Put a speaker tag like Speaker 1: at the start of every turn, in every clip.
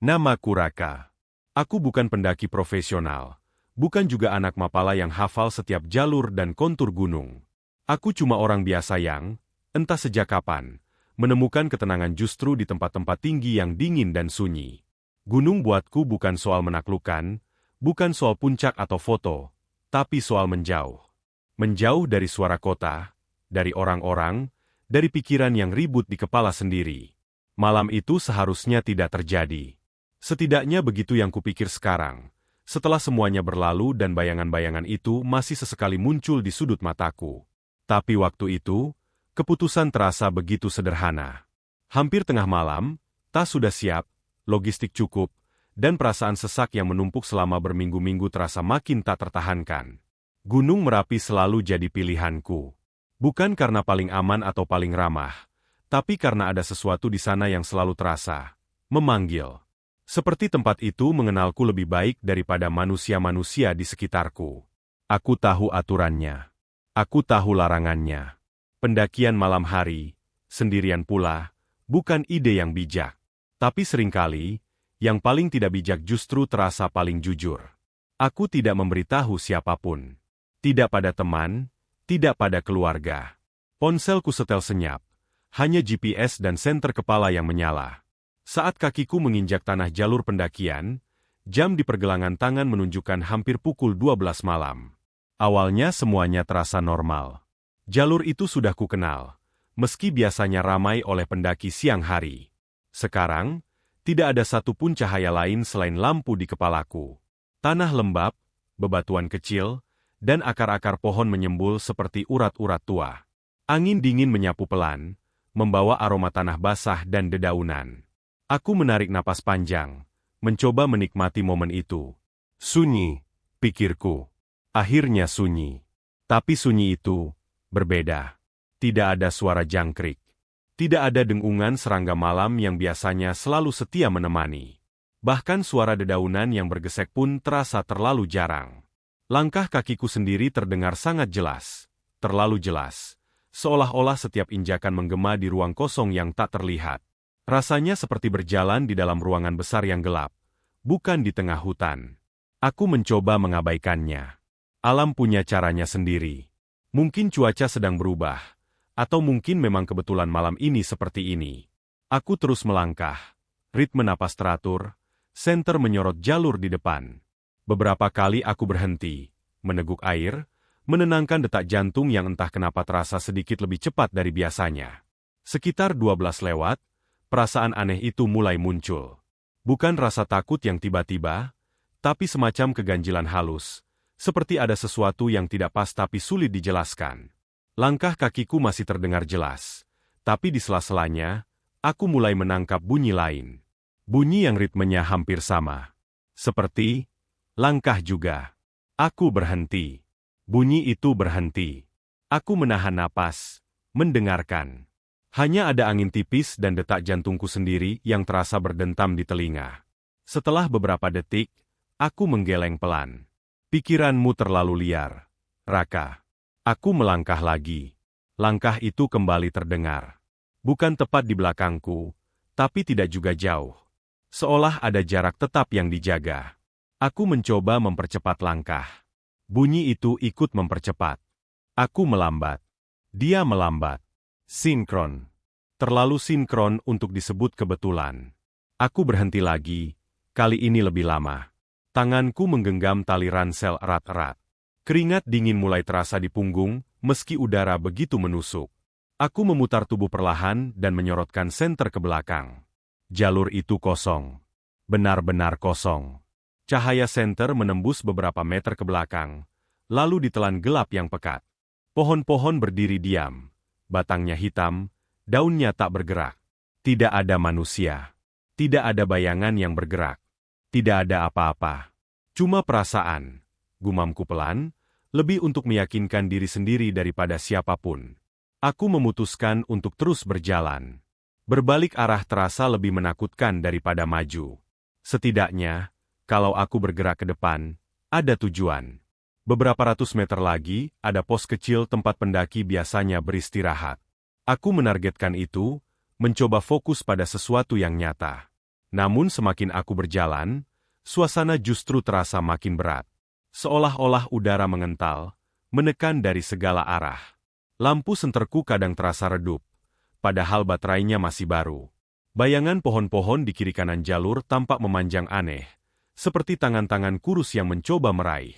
Speaker 1: Namaku Raka. Aku bukan pendaki profesional, bukan juga anak mapala yang hafal setiap jalur dan kontur gunung. Aku cuma orang biasa yang, entah sejak kapan, menemukan ketenangan justru di tempat-tempat tinggi yang dingin dan sunyi. Gunung buatku bukan soal menaklukkan, bukan soal puncak atau foto, tapi soal menjauh. Menjauh dari suara kota, dari orang-orang, dari pikiran yang ribut di kepala sendiri. Malam itu seharusnya tidak terjadi. Setidaknya begitu yang kupikir sekarang, setelah semuanya berlalu dan bayangan-bayangan itu masih sesekali muncul di sudut mataku. Tapi waktu itu, keputusan terasa begitu sederhana. Hampir tengah malam, tas sudah siap, logistik cukup, dan perasaan sesak yang menumpuk selama berminggu-minggu terasa makin tak tertahankan. Gunung Merapi selalu jadi pilihanku. Bukan karena paling aman atau paling ramah, tapi karena ada sesuatu di sana yang selalu terasa, memanggil. Seperti tempat itu mengenalku lebih baik daripada manusia-manusia di sekitarku. Aku tahu aturannya. Aku tahu larangannya. Pendakian malam hari, sendirian pula, bukan ide yang bijak. Tapi seringkali, yang paling tidak bijak justru terasa paling jujur. Aku tidak memberitahu siapapun. Tidak pada teman, tidak pada keluarga. Ponselku setel senyap. Hanya GPS dan senter kepala yang menyala. Saat kakiku menginjak tanah jalur pendakian, jam di pergelangan tangan menunjukkan hampir pukul 12 malam. Awalnya semuanya terasa normal. Jalur itu sudah kukenal, meski biasanya ramai oleh pendaki siang hari. Sekarang, tidak ada satupun cahaya lain selain lampu di kepalaku. Tanah lembab, bebatuan kecil, dan akar-akar pohon menyembul seperti urat-urat tua. Angin dingin menyapu pelan, membawa aroma tanah basah dan dedaunan. Aku menarik napas panjang, mencoba menikmati momen itu. Sunyi, pikirku. Akhirnya sunyi. Tapi sunyi itu berbeda. Tidak ada suara jangkrik. Tidak ada dengungan serangga malam yang biasanya selalu setia menemani. Bahkan suara dedaunan yang bergesek pun terasa terlalu jarang. Langkah kakiku sendiri terdengar sangat jelas. Terlalu jelas. Seolah-olah setiap injakan menggema di ruang kosong yang tak terlihat. Rasanya seperti berjalan di dalam ruangan besar yang gelap, bukan di tengah hutan. Aku mencoba mengabaikannya. Alam punya caranya sendiri. Mungkin cuaca sedang berubah, atau mungkin memang kebetulan malam ini seperti ini. Aku terus melangkah, ritme napas teratur, senter menyorot jalur di depan. Beberapa kali aku berhenti, meneguk air, menenangkan detak jantung yang entah kenapa terasa sedikit lebih cepat dari biasanya. Sekitar 12 lewat, perasaan aneh itu mulai muncul. Bukan rasa takut yang tiba-tiba, tapi semacam keganjilan halus, seperti ada sesuatu yang tidak pas tapi sulit dijelaskan. Langkah kakiku masih terdengar jelas, tapi di sela-selanya, aku mulai menangkap bunyi lain. Bunyi yang ritmenya hampir sama. Seperti, langkah juga. Aku berhenti. Bunyi itu berhenti. Aku menahan napas, mendengarkan. Hanya ada angin tipis dan detak jantungku sendiri yang terasa berdentam di telinga. Setelah beberapa detik, aku menggeleng pelan. Pikiranmu terlalu liar, Raka. Aku melangkah lagi. Langkah itu kembali terdengar. Bukan tepat di belakangku, tapi tidak juga jauh. Seolah ada jarak tetap yang dijaga. Aku mencoba mempercepat langkah. Bunyi itu ikut mempercepat. Aku melambat. Dia melambat. Sinkron. Terlalu sinkron untuk disebut kebetulan. Aku berhenti lagi, kali ini lebih lama. Tanganku menggenggam tali ransel erat-erat. Keringat dingin mulai terasa di punggung, meski udara begitu menusuk. Aku memutar tubuh perlahan dan menyorotkan senter ke belakang. Jalur itu kosong. Benar-benar kosong. Cahaya senter menembus beberapa meter ke belakang, lalu ditelan gelap yang pekat. Pohon-pohon berdiri diam. Batangnya hitam, daunnya tak bergerak. Tidak ada manusia. Tidak ada bayangan yang bergerak. Tidak ada apa-apa. Cuma perasaan. Gumamku pelan, lebih untuk meyakinkan diri sendiri daripada siapapun. Aku memutuskan untuk terus berjalan. Berbalik arah terasa lebih menakutkan daripada maju. Setidaknya, kalau aku bergerak ke depan, ada tujuan. Beberapa ratus meter lagi, ada pos kecil tempat pendaki biasanya beristirahat. Aku menargetkan itu, mencoba fokus pada sesuatu yang nyata. Namun semakin aku berjalan, suasana justru terasa makin berat. Seolah-olah udara mengental, menekan dari segala arah. Lampu senterku kadang terasa redup, padahal baterainya masih baru. Bayangan pohon-pohon di kiri kanan jalur tampak memanjang aneh, seperti tangan-tangan kurus yang mencoba meraih.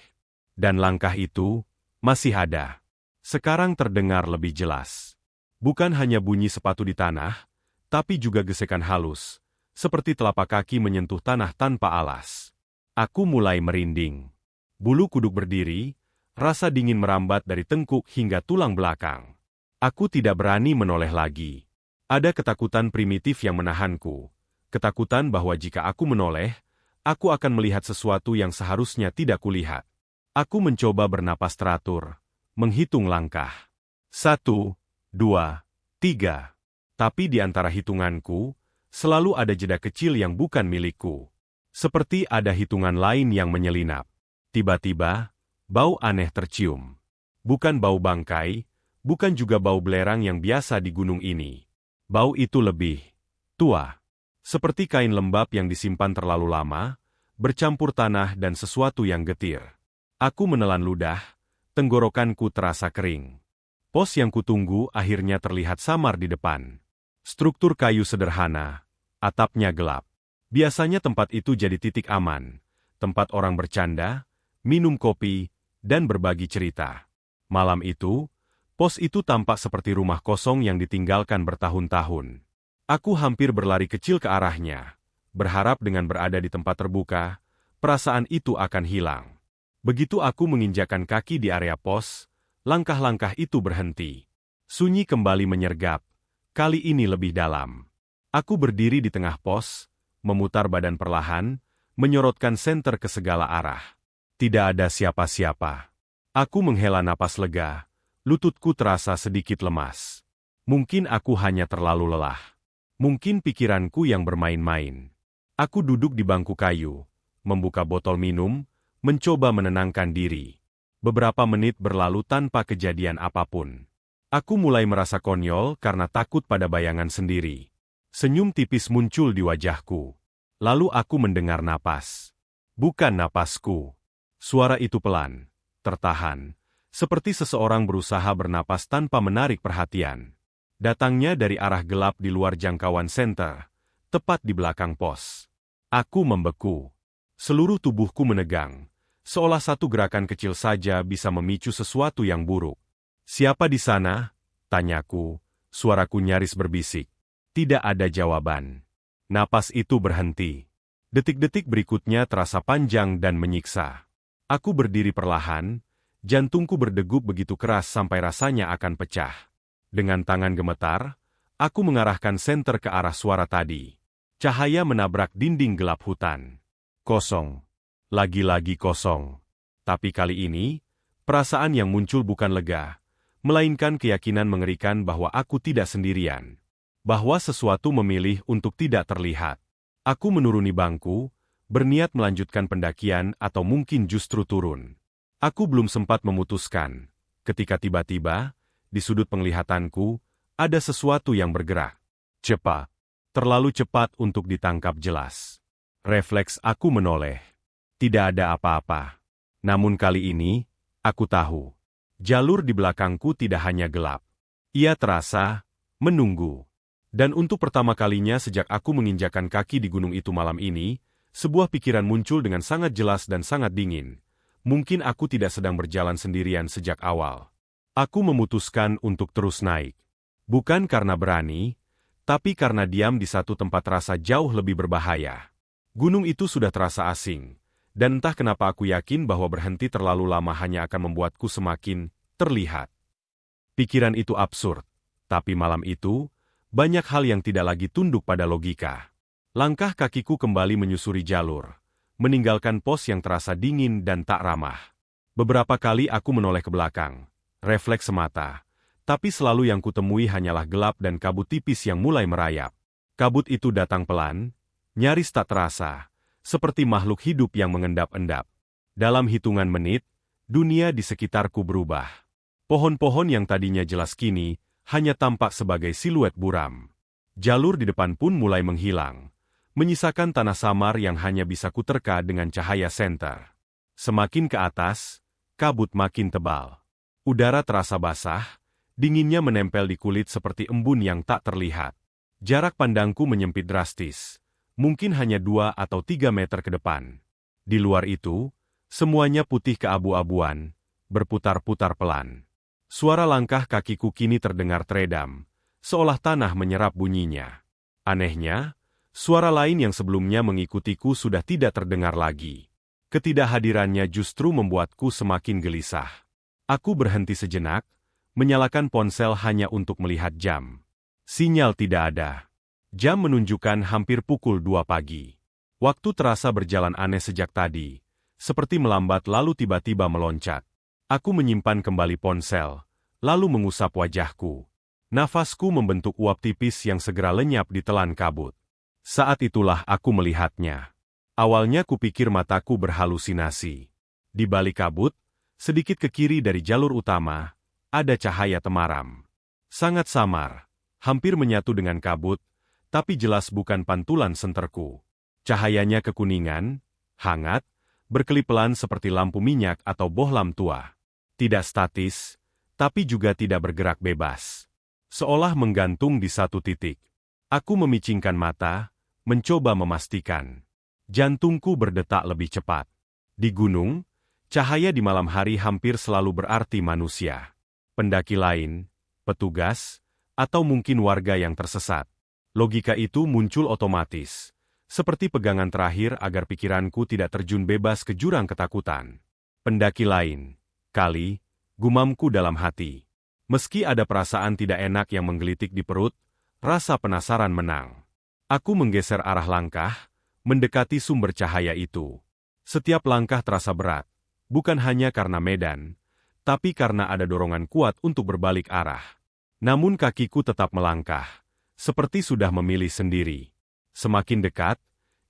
Speaker 1: Dan langkah itu masih ada. Sekarang terdengar lebih jelas. Bukan hanya bunyi sepatu di tanah, tapi juga gesekan halus, seperti telapak kaki menyentuh tanah tanpa alas. Aku mulai merinding. Bulu kuduk berdiri, rasa dingin merambat dari tengkuk hingga tulang belakang. Aku tidak berani menoleh lagi. Ada ketakutan primitif yang menahanku. Ketakutan bahwa jika aku menoleh, aku akan melihat sesuatu yang seharusnya tidak kulihat. Aku mencoba bernapas teratur, menghitung langkah. 1, 2, 3. Tapi di antara hitunganku, selalu ada jeda kecil yang bukan milikku. Seperti ada hitungan lain yang menyelinap. Tiba-tiba, bau aneh tercium. Bukan bau bangkai, bukan juga bau belerang yang biasa di gunung ini. Bau itu lebih tua. Seperti kain lembab yang disimpan terlalu lama, bercampur tanah dan sesuatu yang getir. Aku menelan ludah, tenggorokanku terasa kering. Pos yang kutunggu akhirnya terlihat samar di depan. Struktur kayu sederhana, atapnya gelap. Biasanya tempat itu jadi titik aman, tempat orang bercanda, minum kopi, dan berbagi cerita. Malam itu, pos itu tampak seperti rumah kosong yang ditinggalkan bertahun-tahun. Aku hampir berlari kecil ke arahnya, berharap dengan berada di tempat terbuka, perasaan itu akan hilang. Begitu aku menginjakan kaki di area pos, langkah-langkah itu berhenti. Sunyi kembali menyergap, kali ini lebih dalam. Aku berdiri di tengah pos, memutar badan perlahan, menyorotkan senter ke segala arah. Tidak ada siapa-siapa. Aku menghela napas lega, lututku terasa sedikit lemas. Mungkin aku hanya terlalu lelah. Mungkin pikiranku yang bermain-main. Aku duduk di bangku kayu, membuka botol minum, mencoba menenangkan diri. Beberapa menit berlalu tanpa kejadian apapun. Aku mulai merasa konyol karena takut pada bayangan sendiri. Senyum tipis muncul di wajahku. Lalu aku mendengar napas. Bukan napasku. Suara itu pelan, tertahan, seperti seseorang berusaha bernapas tanpa menarik perhatian. Datangnya dari arah gelap di luar jangkauan senter, tepat di belakang pos. Aku membeku. Seluruh tubuhku menegang, seolah satu gerakan kecil saja bisa memicu sesuatu yang buruk. "Siapa di sana?" tanyaku, suaraku nyaris berbisik. Tidak ada jawaban. Napas itu berhenti. Detik-detik berikutnya terasa panjang dan menyiksa. Aku berdiri perlahan, jantungku berdegup begitu keras sampai rasanya akan pecah. Dengan tangan gemetar, aku mengarahkan senter ke arah suara tadi. Cahaya menabrak dinding gelap hutan. Kosong. Lagi-lagi kosong. Tapi kali ini, perasaan yang muncul bukan lega, melainkan keyakinan mengerikan bahwa aku tidak sendirian. Bahwa sesuatu memilih untuk tidak terlihat. Aku menuruni bangku, berniat melanjutkan pendakian atau mungkin justru turun. Aku belum sempat memutuskan, ketika tiba-tiba, di sudut penglihatanku, ada sesuatu yang bergerak. Cepat. Terlalu cepat untuk ditangkap jelas. Refleks aku menoleh. Tidak ada apa-apa. Namun kali ini, aku tahu. Jalur di belakangku tidak hanya gelap. Ia terasa menunggu. Dan untuk pertama kalinya sejak aku menginjakan kaki di gunung itu malam ini, sebuah pikiran muncul dengan sangat jelas dan sangat dingin. Mungkin aku tidak sedang berjalan sendirian sejak awal. Aku memutuskan untuk terus naik. Bukan karena berani, tapi karena diam di satu tempat terasa jauh lebih berbahaya. Gunung itu sudah terasa asing, dan entah kenapa aku yakin bahwa berhenti terlalu lama hanya akan membuatku semakin terlihat. Pikiran itu absurd, tapi malam itu, banyak hal yang tidak lagi tunduk pada logika. Langkah kakiku kembali menyusuri jalur, meninggalkan pos yang terasa dingin dan tak ramah. Beberapa kali aku menoleh ke belakang, refleks semata, tapi selalu yang kutemui hanyalah gelap dan kabut tipis yang mulai merayap. Kabut itu datang pelan, nyaris tak terasa, seperti makhluk hidup yang mengendap-endap. Dalam hitungan menit, dunia di sekitarku berubah. Pohon-pohon yang tadinya jelas kini, hanya tampak sebagai siluet buram. Jalur di depan pun mulai menghilang, menyisakan tanah samar yang hanya bisa kuterka dengan cahaya senter. Semakin ke atas, kabut makin tebal. Udara terasa basah, dinginnya menempel di kulit seperti embun yang tak terlihat. Jarak pandangku menyempit drastis, mungkin hanya 2 atau 3 meter ke depan. Di luar itu, semuanya putih keabu-abuan, berputar-putar pelan. Suara langkah kakiku kini terdengar teredam, seolah tanah menyerap bunyinya. Anehnya, suara lain yang sebelumnya mengikutiku sudah tidak terdengar lagi. Ketidakhadirannya justru membuatku semakin gelisah. Aku berhenti sejenak, menyalakan ponsel hanya untuk melihat jam. Sinyal tidak ada. Jam menunjukkan hampir pukul 2 pagi. Waktu terasa berjalan aneh sejak tadi, seperti melambat lalu tiba-tiba meloncat. Aku menyimpan kembali ponsel, lalu mengusap wajahku. Nafasku membentuk uap tipis yang segera lenyap di telan kabut. Saat itulah aku melihatnya. Awalnya kupikir mataku berhalusinasi. Di balik kabut, sedikit ke kiri dari jalur utama, ada cahaya temaram. Sangat samar, hampir menyatu dengan kabut, tapi jelas bukan pantulan senterku. Cahayanya kekuningan, hangat, berkelip pelan seperti lampu minyak atau bohlam tua. Tidak statis, tapi juga tidak bergerak bebas. Seolah menggantung di satu titik. Aku memicingkan mata, mencoba memastikan. Jantungku berdetak lebih cepat. Di gunung, cahaya di malam hari hampir selalu berarti manusia. Pendaki lain, petugas, atau mungkin warga yang tersesat. Logika itu muncul otomatis, seperti pegangan terakhir agar pikiranku tidak terjun bebas ke jurang ketakutan. Pendaki lain, kali, gumamku dalam hati. Meski ada perasaan tidak enak yang menggelitik di perut, rasa penasaran menang. Aku menggeser arah langkah, mendekati sumber cahaya itu. Setiap langkah terasa berat, bukan hanya karena medan, tapi karena ada dorongan kuat untuk berbalik arah. Namun kakiku tetap melangkah, seperti sudah memilih sendiri. Semakin dekat,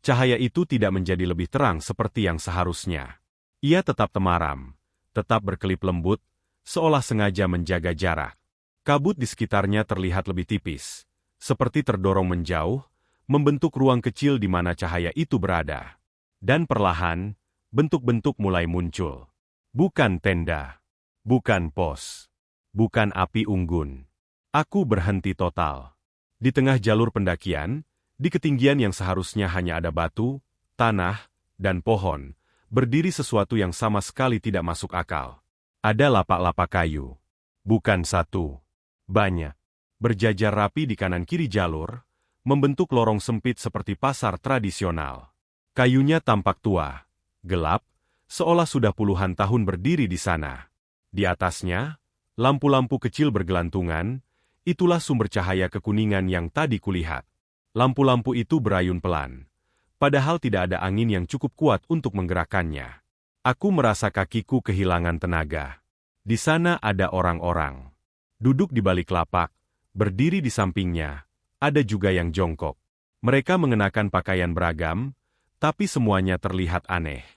Speaker 1: cahaya itu tidak menjadi lebih terang seperti yang seharusnya. Ia tetap temaram, tetap berkelip lembut, seolah sengaja menjaga jarak. Kabut di sekitarnya terlihat lebih tipis, seperti terdorong menjauh, membentuk ruang kecil di mana cahaya itu berada. Dan perlahan, bentuk-bentuk mulai muncul. Bukan tenda, bukan pos, bukan api unggun. Aku berhenti total. Di tengah jalur pendakian, di ketinggian yang seharusnya hanya ada batu, tanah, dan pohon, berdiri sesuatu yang sama sekali tidak masuk akal. Ada lapak-lapak kayu. Bukan satu. Banyak. Berjajar rapi di kanan kiri jalur, membentuk lorong sempit seperti pasar tradisional. Kayunya tampak tua, gelap, seolah sudah puluhan tahun berdiri di sana. Di atasnya, lampu-lampu kecil bergelantungan, itulah sumber cahaya kekuningan yang tadi kulihat. Lampu-lampu itu berayun pelan, padahal tidak ada angin yang cukup kuat untuk menggerakkannya. Aku merasa kakiku kehilangan tenaga. Di sana ada orang-orang. Duduk di balik lapak, berdiri di sampingnya, ada juga yang jongkok. Mereka mengenakan pakaian beragam, tapi semuanya terlihat aneh.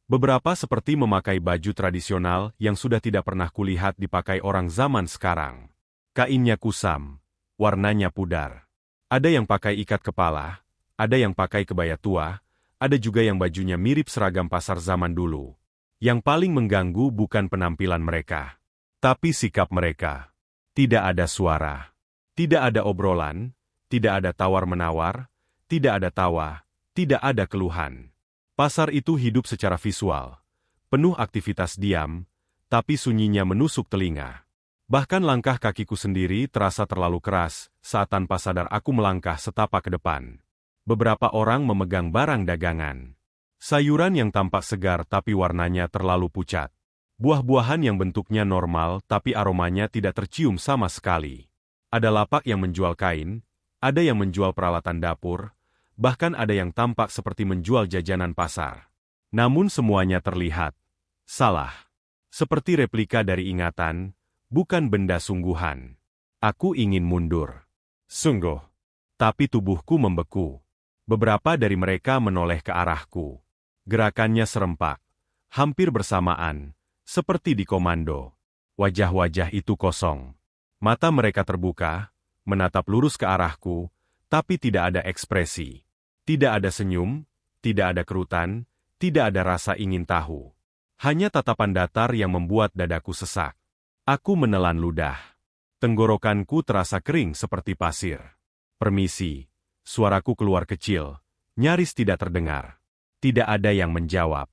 Speaker 1: Beberapa seperti memakai baju tradisional yang sudah tidak pernah kulihat dipakai orang zaman sekarang. Kainnya kusam, warnanya pudar. Ada yang pakai ikat kepala, ada yang pakai kebaya tua, ada juga yang bajunya mirip seragam pasar zaman dulu. Yang paling mengganggu bukan penampilan mereka, tapi sikap mereka. Tidak ada suara, tidak ada obrolan, tidak ada tawar-menawar, tidak ada tawa, tidak ada keluhan. Pasar itu hidup secara visual, penuh aktivitas diam, tapi sunyinya menusuk telinga. Bahkan langkah kakiku sendiri terasa terlalu keras saat tanpa sadar aku melangkah setapak ke depan. Beberapa orang memegang barang dagangan. Sayuran yang tampak segar tapi warnanya terlalu pucat. Buah-buahan yang bentuknya normal tapi aromanya tidak tercium sama sekali. Ada lapak yang menjual kain, ada yang menjual peralatan dapur, bahkan ada yang tampak seperti menjual jajanan pasar. Namun semuanya terlihat salah. Seperti replika dari ingatan, bukan benda sungguhan. Aku ingin mundur. Sungguh. Tapi tubuhku membeku. Beberapa dari mereka menoleh ke arahku. Gerakannya serempak, hampir bersamaan, seperti di komando. Wajah-wajah itu kosong. Mata mereka terbuka, menatap lurus ke arahku, tapi tidak ada ekspresi. Tidak ada senyum, tidak ada kerutan, tidak ada rasa ingin tahu. Hanya tatapan datar yang membuat dadaku sesak. Aku menelan ludah. Tenggorokanku terasa kering seperti pasir. Permisi, suaraku keluar kecil, nyaris tidak terdengar. Tidak ada yang menjawab.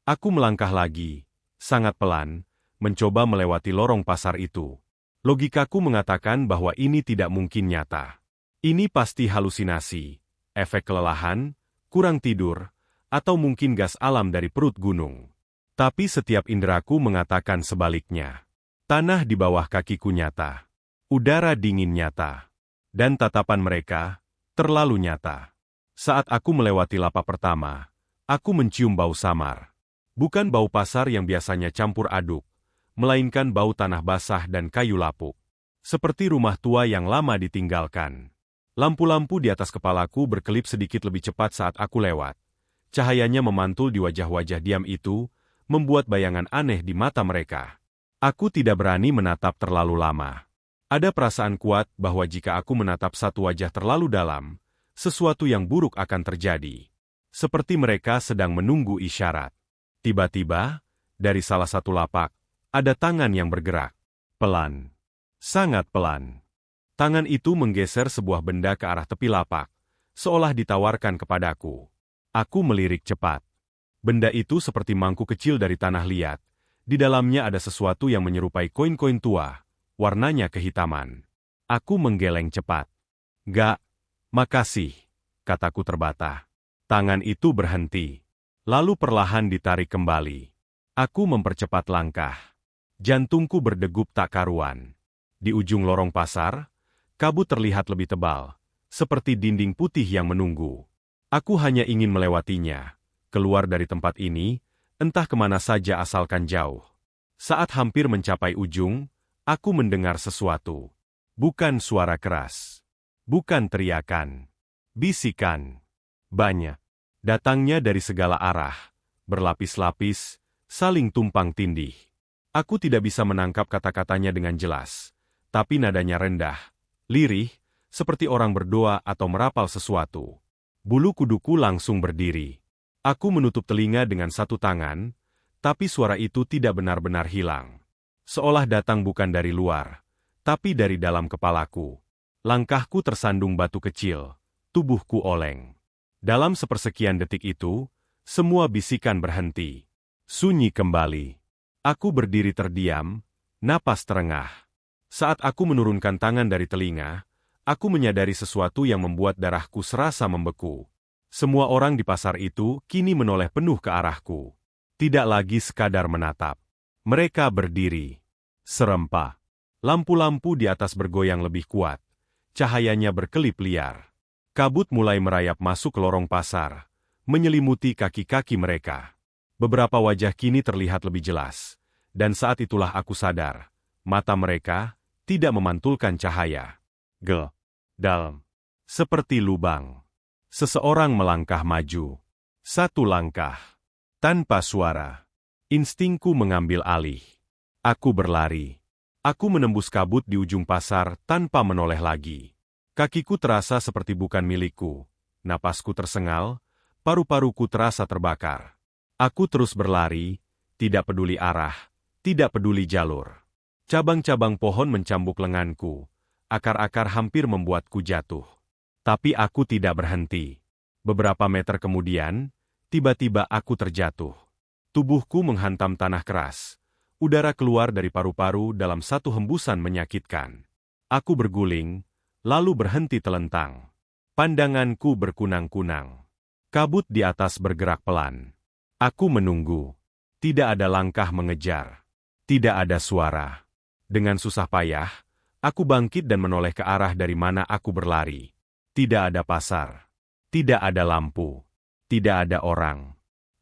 Speaker 1: Aku melangkah lagi, sangat pelan, mencoba melewati lorong pasar itu. Logikaku mengatakan bahwa ini tidak mungkin nyata. Ini pasti halusinasi, efek kelelahan, kurang tidur, atau mungkin gas alam dari perut gunung. Tapi setiap inderaku mengatakan sebaliknya. Tanah di bawah kakiku nyata. Udara dingin nyata. Dan tatapan mereka terlalu nyata. Saat aku melewati lapak pertama, aku mencium bau samar. Bukan bau pasar yang biasanya campur aduk, melainkan bau tanah basah dan kayu lapuk. Seperti rumah tua yang lama ditinggalkan. Lampu-lampu di atas kepalaku berkelip sedikit lebih cepat saat aku lewat. Cahayanya memantul di wajah-wajah diam itu, membuat bayangan aneh di mata mereka. Aku tidak berani menatap terlalu lama. Ada perasaan kuat bahwa jika aku menatap satu wajah terlalu dalam, sesuatu yang buruk akan terjadi. Seperti mereka sedang menunggu isyarat. Tiba-tiba, dari salah satu lapak, ada tangan yang bergerak. Pelan. Sangat pelan. Tangan itu menggeser sebuah benda ke arah tepi lapak, seolah ditawarkan kepadaku. Aku melirik cepat. Benda itu seperti mangkuk kecil dari tanah liat. Di dalamnya ada sesuatu yang menyerupai koin-koin tua. Warnanya kehitaman. Aku menggeleng cepat. Gak, makasih, kataku terbata. Tangan itu berhenti. Lalu perlahan ditarik kembali. Aku mempercepat langkah. Jantungku berdegup tak karuan. Di ujung lorong pasar, kabut terlihat lebih tebal, seperti dinding putih yang menunggu. Aku hanya ingin melewatinya, keluar dari tempat ini, entah kemana saja asalkan jauh. Saat hampir mencapai ujung, aku mendengar sesuatu. Bukan suara keras. Bukan teriakan. Bisikan. Banyak. Datangnya dari segala arah. Berlapis-lapis, saling tumpang tindih. Aku tidak bisa menangkap kata-katanya dengan jelas. Tapi nadanya rendah, lirih, seperti orang berdoa atau merapal sesuatu. Bulu kuduku langsung berdiri. Aku menutup telinga dengan satu tangan, tapi suara itu tidak benar-benar hilang. Seolah datang bukan dari luar, tapi dari dalam kepalaku. Langkahku tersandung batu kecil, tubuhku oleng. Dalam sepersekian detik itu, semua bisikan berhenti. Sunyi kembali. Aku berdiri terdiam, napas terengah. Saat aku menurunkan tangan dari telinga, aku menyadari sesuatu yang membuat darahku serasa membeku. Semua orang di pasar itu kini menoleh penuh ke arahku. Tidak lagi sekadar menatap. Mereka berdiri. Serempa. Lampu-lampu di atas bergoyang lebih kuat. Cahayanya berkelip liar. Kabut mulai merayap masuk ke lorong pasar, menyelimuti kaki-kaki mereka. Beberapa wajah kini terlihat lebih jelas. Dan saat itulah aku sadar, mata mereka tidak memantulkan cahaya. Dalam. Seperti lubang. Seseorang melangkah maju. Satu langkah. Tanpa suara. Instingku mengambil alih. Aku berlari. Aku menembus kabut di ujung pasar tanpa menoleh lagi. Kakiku terasa seperti bukan milikku. Napasku tersengal, paru-paruku terasa terbakar. Aku terus berlari, tidak peduli arah, tidak peduli jalur. Cabang-cabang pohon mencambuk lenganku. Akar-akar hampir membuatku jatuh. Tapi aku tidak berhenti. Beberapa meter kemudian, tiba-tiba aku terjatuh. Tubuhku menghantam tanah keras. Udara keluar dari paru-paru dalam satu hembusan menyakitkan. Aku berguling, lalu berhenti telentang. Pandanganku berkunang-kunang. Kabut di atas bergerak pelan. Aku menunggu. Tidak ada langkah mengejar. Tidak ada suara. Dengan susah payah, aku bangkit dan menoleh ke arah dari mana aku berlari. Tidak ada pasar. Tidak ada lampu. Tidak ada orang.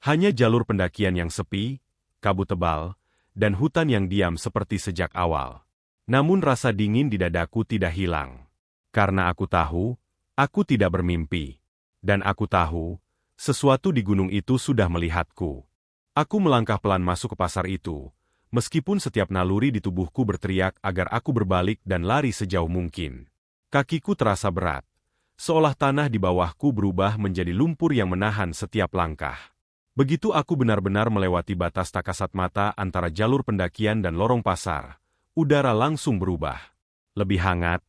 Speaker 1: Hanya jalur pendakian yang sepi, kabut tebal, dan hutan yang diam seperti sejak awal. Namun rasa dingin di dadaku tidak hilang. Karena aku tahu, aku tidak bermimpi. Dan aku tahu, sesuatu di gunung itu sudah melihatku. Aku melangkah pelan masuk ke pasar itu, meskipun setiap naluri di tubuhku berteriak agar aku berbalik dan lari sejauh mungkin. Kakiku terasa berat, seolah tanah di bawahku berubah menjadi lumpur yang menahan setiap langkah. Begitu aku benar-benar melewati batas tak kasat mata antara jalur pendakian dan lorong pasar, udara langsung berubah. Lebih hangat,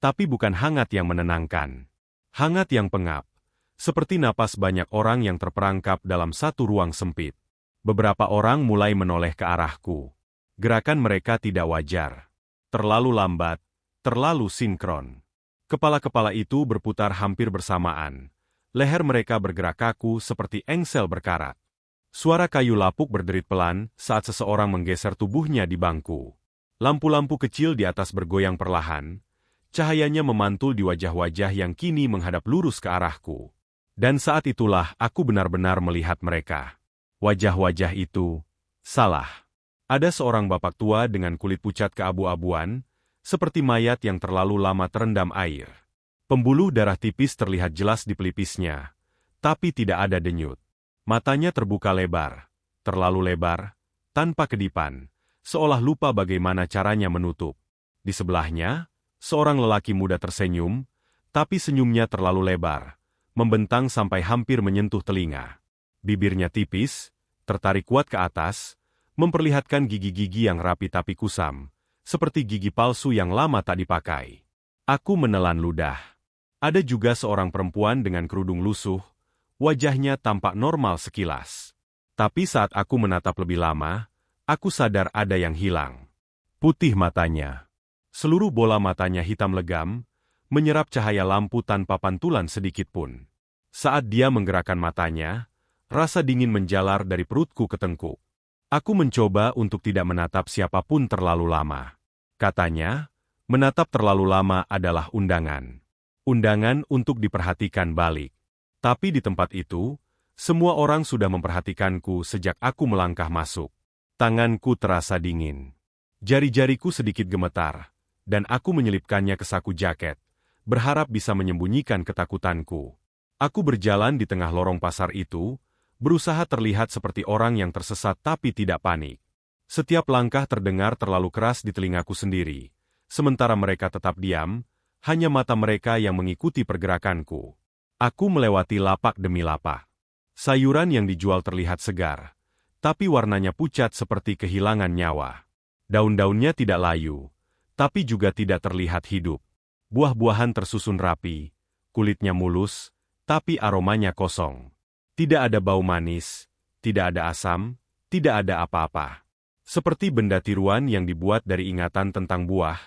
Speaker 1: tapi bukan hangat yang menenangkan. Hangat yang pengap, seperti napas banyak orang yang terperangkap dalam satu ruang sempit. Beberapa orang mulai menoleh ke arahku. Gerakan mereka tidak wajar. Terlalu lambat, terlalu sinkron. Kepala-kepala itu berputar hampir bersamaan. Leher mereka bergerak kaku seperti engsel berkarat. Suara kayu lapuk berderit pelan saat seseorang menggeser tubuhnya di bangku. Lampu-lampu kecil di atas bergoyang perlahan. Cahayanya memantul di wajah-wajah yang kini menghadap lurus ke arahku. Dan saat itulah aku benar-benar melihat mereka. Wajah-wajah itu salah. Ada seorang bapak tua dengan kulit pucat keabu-abuan, seperti mayat yang terlalu lama terendam air. Pembuluh darah tipis terlihat jelas di pelipisnya, tapi tidak ada denyut. Matanya terbuka lebar, terlalu lebar, tanpa kedipan, seolah lupa bagaimana caranya menutup. Di sebelahnya, seorang lelaki muda tersenyum, tapi senyumnya terlalu lebar, membentang sampai hampir menyentuh telinga. Bibirnya tipis, tertarik kuat ke atas, memperlihatkan gigi-gigi yang rapi tapi kusam, seperti gigi palsu yang lama tak dipakai. Aku menelan ludah. Ada juga seorang perempuan dengan kerudung lusuh, wajahnya tampak normal sekilas. Tapi saat aku menatap lebih lama, aku sadar ada yang hilang. Putih matanya. Seluruh bola matanya hitam legam, menyerap cahaya lampu tanpa pantulan sedikitpun. Saat dia menggerakkan matanya, rasa dingin menjalar dari perutku ke tengkuk. Aku mencoba untuk tidak menatap siapapun terlalu lama. Katanya, menatap terlalu lama adalah undangan. Undangan untuk diperhatikan balik. Tapi di tempat itu, semua orang sudah memperhatikanku sejak aku melangkah masuk. Tanganku terasa dingin. Jari-jariku sedikit gemetar, dan aku menyelipkannya ke saku jaket, berharap bisa menyembunyikan ketakutanku. Aku berjalan di tengah lorong pasar itu, berusaha terlihat seperti orang yang tersesat tapi tidak panik. Setiap langkah terdengar terlalu keras di telingaku sendiri, sementara mereka tetap diam, hanya mata mereka yang mengikuti pergerakanku. Aku melewati lapak demi lapak. Sayuran yang dijual terlihat segar, tapi warnanya pucat seperti kehilangan nyawa. Daun-daunnya tidak layu, tapi juga tidak terlihat hidup. Buah-buahan tersusun rapi, kulitnya mulus, tapi aromanya kosong. Tidak ada bau manis, tidak ada asam, tidak ada apa-apa. Seperti benda tiruan yang dibuat dari ingatan tentang buah,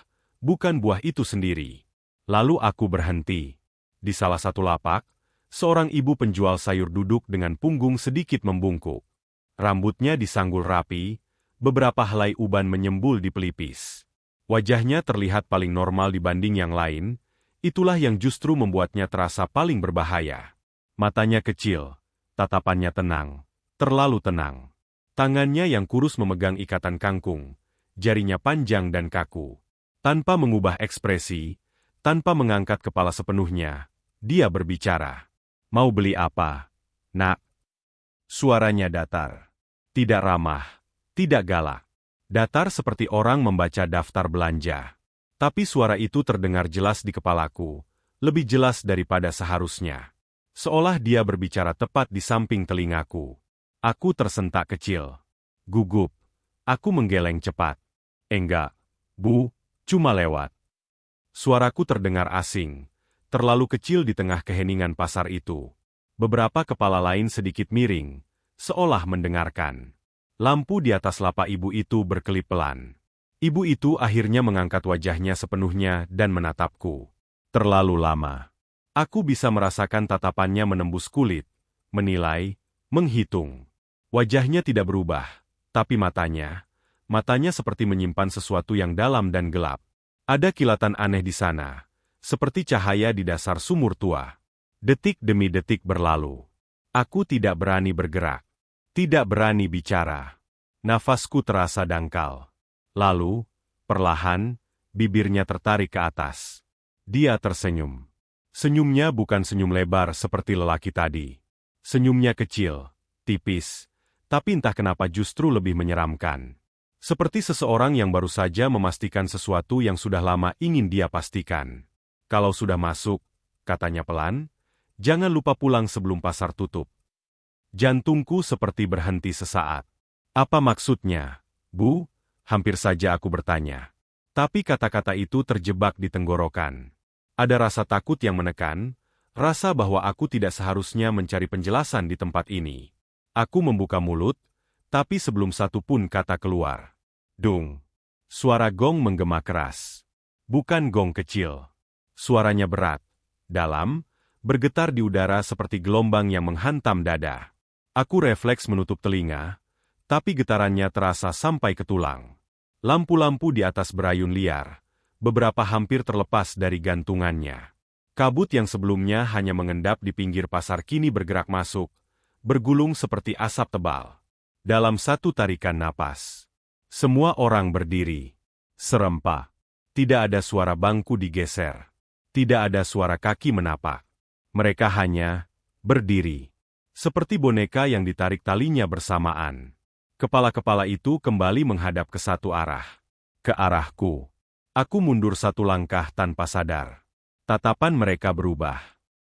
Speaker 1: bukan buah itu sendiri. Lalu aku berhenti. Di salah satu lapak, seorang ibu penjual sayur duduk dengan punggung sedikit membungkuk. Rambutnya disanggul rapi, beberapa helai uban menyembul di pelipis. Wajahnya terlihat paling normal dibanding yang lain, itulah yang justru membuatnya terasa paling berbahaya. Matanya kecil, tatapannya tenang, terlalu tenang. Tangannya yang kurus memegang ikatan kangkung, jarinya panjang dan kaku. Tanpa mengubah ekspresi, tanpa mengangkat kepala sepenuhnya, dia berbicara. Mau beli apa, nak? Suaranya datar. Tidak ramah, tidak galak. Datar seperti orang membaca daftar belanja. Tapi suara itu terdengar jelas di kepalaku, lebih jelas daripada seharusnya. Seolah dia berbicara tepat di samping telingaku. Aku tersentak kecil. Gugup. Aku menggeleng cepat. Enggak, Bu, cuma lewat. Suaraku terdengar asing, terlalu kecil di tengah keheningan pasar itu. Beberapa kepala lain sedikit miring, seolah mendengarkan. Lampu di atas lapak ibu itu berkelip pelan. Ibu itu akhirnya mengangkat wajahnya sepenuhnya dan menatapku. Terlalu lama. Aku bisa merasakan tatapannya menembus kulit, menilai, menghitung. Wajahnya tidak berubah, tapi matanya seperti menyimpan sesuatu yang dalam dan gelap. Ada kilatan aneh di sana, seperti cahaya di dasar sumur tua. Detik demi detik berlalu. Aku tidak berani bergerak, tidak berani bicara. Nafasku terasa dangkal. Lalu, perlahan, bibirnya tertarik ke atas. Dia tersenyum. Senyumnya bukan senyum lebar seperti lelaki tadi. Senyumnya kecil, tipis, tapi entah kenapa justru lebih menyeramkan. Seperti seseorang yang baru saja memastikan sesuatu yang sudah lama ingin dia pastikan. Kalau sudah masuk, katanya pelan, jangan lupa pulang sebelum pasar tutup. Jantungku seperti berhenti sesaat. Apa maksudnya, Bu? Hampir saja aku bertanya. Tapi kata-kata itu terjebak di tenggorokan. Ada rasa takut yang menekan, rasa bahwa aku tidak seharusnya mencari penjelasan di tempat ini. Aku membuka mulut, tapi sebelum satu pun kata keluar. Dung. Suara gong menggema keras. Bukan gong kecil. Suaranya berat, dalam, bergetar di udara seperti gelombang yang menghantam dada. Aku refleks menutup telinga, tapi getarannya terasa sampai ke tulang. Lampu-lampu di atas berayun liar, beberapa hampir terlepas dari gantungannya. Kabut yang sebelumnya hanya mengendap di pinggir pasar kini bergerak masuk, bergulung seperti asap tebal. Dalam satu tarikan napas, semua orang berdiri. Serempak. Tidak ada suara bangku digeser. Tidak ada suara kaki menapak. Mereka hanya berdiri. Seperti boneka yang ditarik talinya bersamaan. Kepala-kepala itu kembali menghadap ke satu arah. Ke arahku. Aku mundur satu langkah tanpa sadar. Tatapan mereka berubah.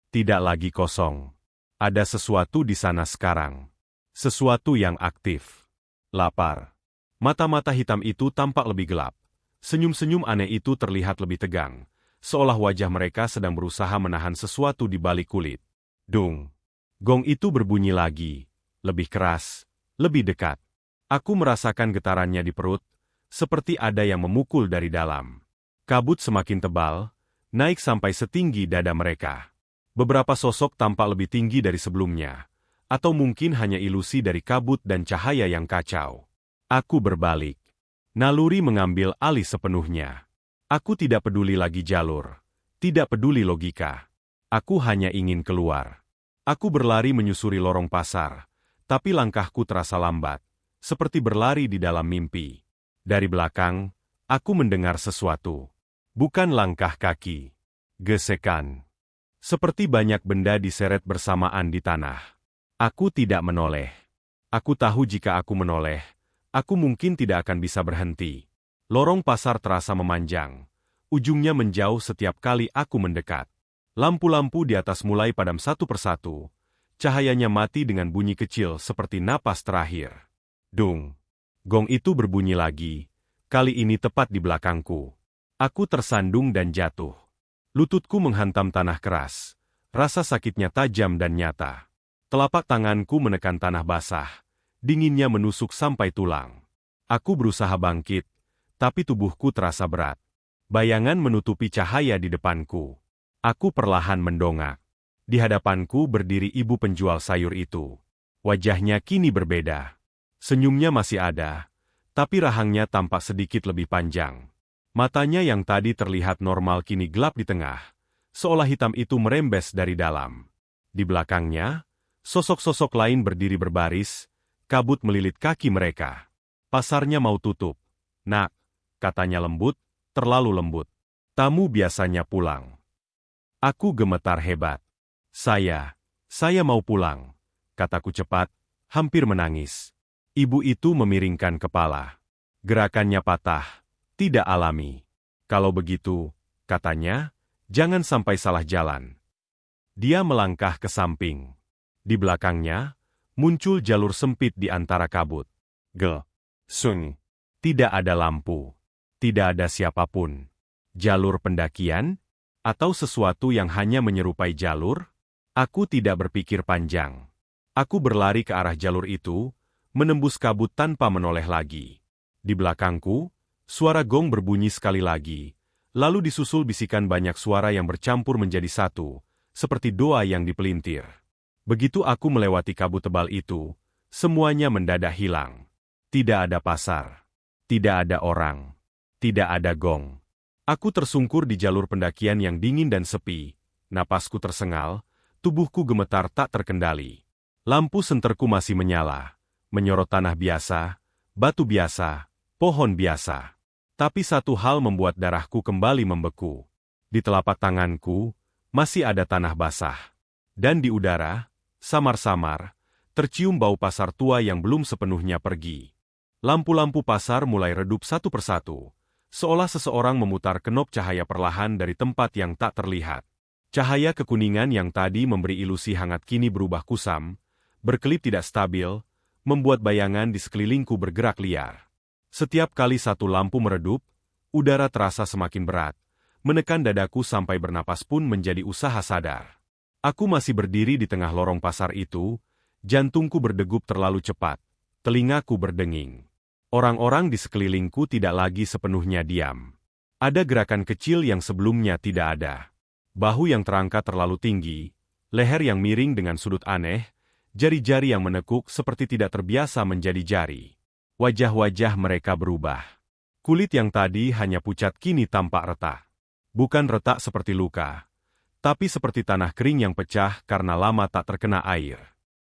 Speaker 1: Tidak lagi kosong. Ada sesuatu di sana sekarang. Sesuatu yang aktif. Lapar. Mata-mata hitam itu tampak lebih gelap. Senyum-senyum aneh itu terlihat lebih tegang. Seolah wajah mereka sedang berusaha menahan sesuatu di balik kulit. Dung. Gong itu berbunyi lagi. Lebih keras. Lebih dekat. Aku merasakan getarannya di perut, seperti ada yang memukul dari dalam. Kabut semakin tebal, naik sampai setinggi dada mereka. Beberapa sosok tampak lebih tinggi dari sebelumnya, atau mungkin hanya ilusi dari kabut dan cahaya yang kacau. Aku berbalik. Naluri mengambil alih sepenuhnya. Aku tidak peduli lagi jalur, tidak peduli logika. Aku hanya ingin keluar. Aku berlari menyusuri lorong pasar, tapi langkahku terasa lambat. Seperti berlari di dalam mimpi. Dari belakang, aku mendengar sesuatu. Bukan langkah kaki. Gesekan. Seperti banyak benda diseret bersamaan di tanah. Aku tidak menoleh. Aku tahu jika aku menoleh, aku mungkin tidak akan bisa berhenti. Lorong pasar terasa memanjang. Ujungnya menjauh setiap kali aku mendekat. Lampu-lampu di atas mulai padam satu persatu. Cahayanya mati dengan bunyi kecil seperti napas terakhir. Dung. Gong itu berbunyi lagi, kali ini tepat di belakangku. Aku tersandung dan jatuh. Lututku menghantam tanah keras. Rasa sakitnya tajam dan nyata. Telapak tanganku menekan tanah basah. Dinginnya menusuk sampai tulang. Aku berusaha bangkit, tapi tubuhku terasa berat. Bayangan menutupi cahaya di depanku. Aku perlahan mendongak. Di hadapanku berdiri ibu penjual sayur itu. Wajahnya kini berbeda. Senyumnya masih ada, tapi rahangnya tampak sedikit lebih panjang. Matanya yang tadi terlihat normal kini gelap di tengah, seolah hitam itu merembes dari dalam. Di belakangnya, sosok-sosok lain berdiri berbaris, kabut melilit kaki mereka. Pasarnya mau tutup. Nak, katanya lembut, terlalu lembut. Tamu biasanya pulang. Aku gemetar hebat. Saya mau pulang, kataku cepat, hampir menangis. Ibu itu memiringkan kepala. Gerakannya patah, tidak alami. Kalau begitu, katanya, jangan sampai salah jalan. Dia melangkah ke samping. Di belakangnya, muncul jalur sempit di antara kabut. Sunyi. Tidak ada lampu. Tidak ada siapapun. Jalur pendakian? Atau sesuatu yang hanya menyerupai jalur? Aku tidak berpikir panjang. Aku berlari ke arah jalur itu, menembus kabut tanpa menoleh lagi. Di belakangku, suara gong berbunyi sekali lagi, lalu disusul bisikan banyak suara yang bercampur menjadi satu, seperti doa yang dipelintir. Begitu aku melewati kabut tebal itu, semuanya mendadak hilang. Tidak ada pasar. Tidak ada orang. Tidak ada gong. Aku tersungkur di jalur pendakian yang dingin dan sepi, napasku tersengal, tubuhku gemetar tak terkendali. Lampu senterku masih menyala. Menyorot tanah biasa, batu biasa, pohon biasa. Tapi satu hal membuat darahku kembali membeku. Di telapak tanganku, masih ada tanah basah. Dan di udara, samar-samar, tercium bau pasar tua yang belum sepenuhnya pergi. Lampu-lampu pasar mulai redup satu persatu, seolah seseorang memutar kenop cahaya perlahan dari tempat yang tak terlihat. Cahaya kekuningan yang tadi memberi ilusi hangat kini berubah kusam, berkelip tidak stabil, membuat bayangan di sekelilingku bergerak liar. Setiap kali satu lampu meredup, udara terasa semakin berat, menekan dadaku sampai bernapas pun menjadi usaha sadar. Aku masih berdiri di tengah lorong pasar itu, jantungku berdegup terlalu cepat, telingaku berdenging. Orang-orang di sekelilingku tidak lagi sepenuhnya diam. Ada gerakan kecil yang sebelumnya tidak ada. Bahu yang terangkat terlalu tinggi, leher yang miring dengan sudut aneh, jari-jari yang menekuk seperti tidak terbiasa menjadi jari. Wajah-wajah mereka berubah. Kulit yang tadi hanya pucat kini tampak retak. Bukan retak seperti luka, tapi seperti tanah kering yang pecah karena lama tak terkena air.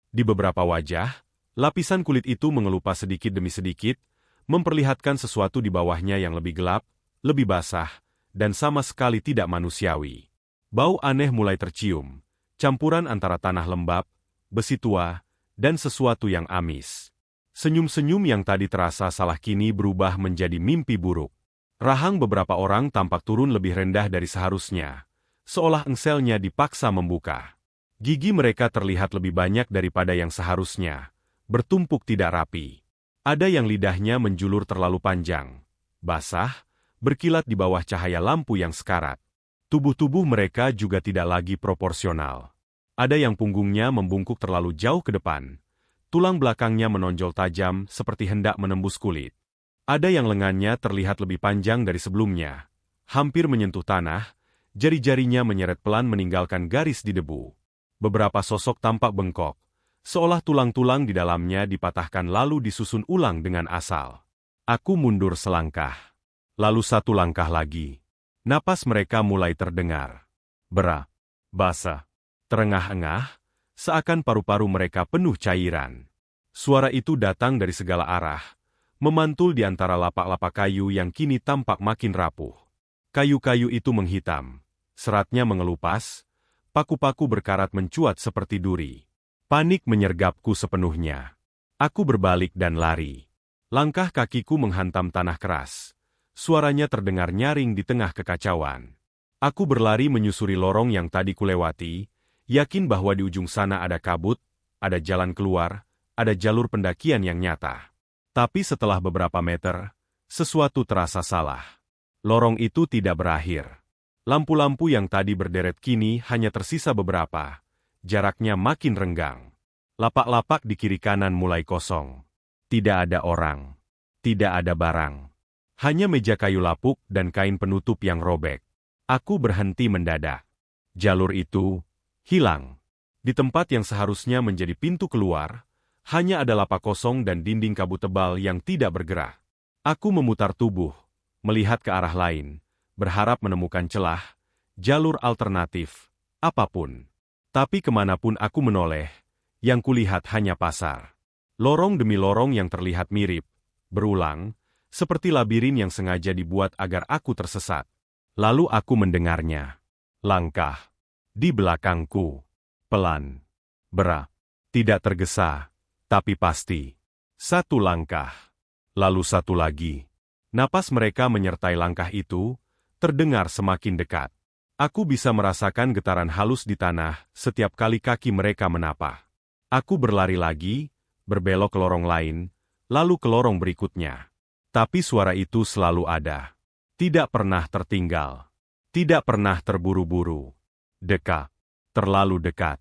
Speaker 1: Di beberapa wajah, lapisan kulit itu mengelupas sedikit demi sedikit, memperlihatkan sesuatu di bawahnya yang lebih gelap, lebih basah, dan sama sekali tidak manusiawi. Bau aneh mulai tercium, campuran antara tanah lembab, besi tua, dan sesuatu yang amis. Senyum-senyum yang tadi terasa salah kini berubah menjadi mimpi buruk. Rahang beberapa orang tampak turun lebih rendah dari seharusnya, seolah engselnya dipaksa membuka. Gigi mereka terlihat lebih banyak daripada yang seharusnya, bertumpuk tidak rapi. Ada yang lidahnya menjulur terlalu panjang, basah, berkilat di bawah cahaya lampu yang sekarat. Tubuh-tubuh mereka juga tidak lagi proporsional. Ada yang punggungnya membungkuk terlalu jauh ke depan, tulang belakangnya menonjol tajam seperti hendak menembus kulit. Ada yang lengannya terlihat lebih panjang dari sebelumnya, hampir menyentuh tanah, jari-jarinya menyeret pelan meninggalkan garis di debu. Beberapa sosok tampak bengkok, seolah tulang-tulang di dalamnya dipatahkan lalu disusun ulang dengan asal. Aku mundur selangkah. Lalu satu langkah lagi. Napas mereka mulai terdengar. Berat, basah, terengah-engah, seakan paru-paru mereka penuh cairan. Suara itu datang dari segala arah, memantul di antara lapak-lapak kayu yang kini tampak makin rapuh. Kayu-kayu itu menghitam, seratnya mengelupas, paku-paku berkarat mencuat seperti duri. Panik menyergapku sepenuhnya. Aku berbalik dan lari. Langkah kakiku menghantam tanah keras. Suaranya terdengar nyaring di tengah kekacauan. Aku berlari menyusuri lorong yang tadi kulewati, yakin bahwa di ujung sana ada kabut, ada jalan keluar, ada jalur pendakian yang nyata. Tapi setelah beberapa meter, sesuatu terasa salah. Lorong itu tidak berakhir. Lampu-lampu yang tadi berderet kini hanya tersisa beberapa. Jaraknya makin renggang. Lapak-lapak di kiri kanan mulai kosong. Tidak ada orang. Tidak ada barang. Hanya meja kayu lapuk dan kain penutup yang robek. Aku berhenti mendadak. Jalur itu hilang. Di tempat yang seharusnya menjadi pintu keluar, hanya ada lapak kosong dan dinding kabut tebal yang tidak bergerak. Aku memutar tubuh, melihat ke arah lain, berharap menemukan celah, jalur alternatif, apapun. Tapi kemanapun aku menoleh, yang kulihat hanya pasar. Lorong demi lorong yang terlihat mirip, berulang, seperti labirin yang sengaja dibuat agar aku tersesat. Lalu aku mendengarnya. Langkah. Di belakangku. Pelan. Berat. Tidak tergesa, tapi pasti. Satu langkah. Lalu satu lagi. Napas mereka menyertai langkah itu, terdengar semakin dekat. Aku bisa merasakan getaran halus di tanah setiap kali kaki mereka menapak. Aku berlari lagi, berbelok ke lorong lain, lalu ke lorong berikutnya. Tapi suara itu selalu ada. Tidak pernah tertinggal. Tidak pernah terburu-buru. Dekat. Terlalu dekat.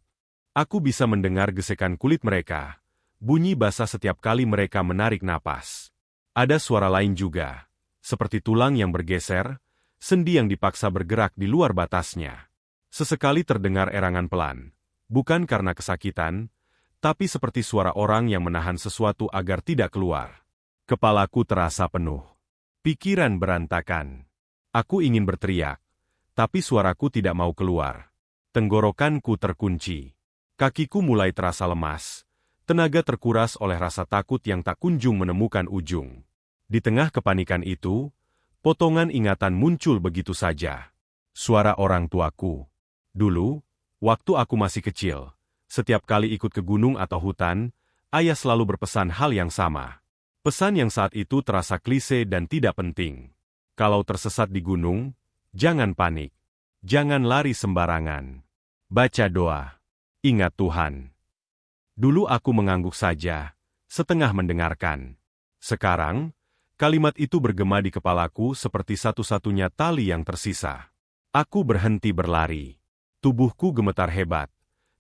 Speaker 1: Aku bisa mendengar gesekan kulit mereka. Bunyi basah setiap kali mereka menarik napas. Ada suara lain juga. Seperti tulang yang bergeser, sendi yang dipaksa bergerak di luar batasnya. Sesekali terdengar erangan pelan. Bukan karena kesakitan, tapi seperti suara orang yang menahan sesuatu agar tidak keluar. Kepalaku terasa penuh. Pikiran berantakan. Aku ingin berteriak, tapi suaraku tidak mau keluar. Tenggorokanku terkunci. Kakiku mulai terasa lemas. Tenaga terkuras oleh rasa takut yang tak kunjung menemukan ujung. Di tengah kepanikan itu, potongan ingatan muncul begitu saja. Suara orang tuaku. Dulu, waktu aku masih kecil, setiap kali ikut ke gunung atau hutan, ayah selalu berpesan hal yang sama. Pesan yang saat itu terasa klise dan tidak penting. Kalau tersesat di gunung, jangan panik. Jangan lari sembarangan. Baca doa. Ingat Tuhan. Dulu aku mengangguk saja, setengah mendengarkan. Sekarang, kalimat itu bergema di kepalaku seperti satu-satunya tali yang tersisa. Aku berhenti berlari. Tubuhku gemetar hebat.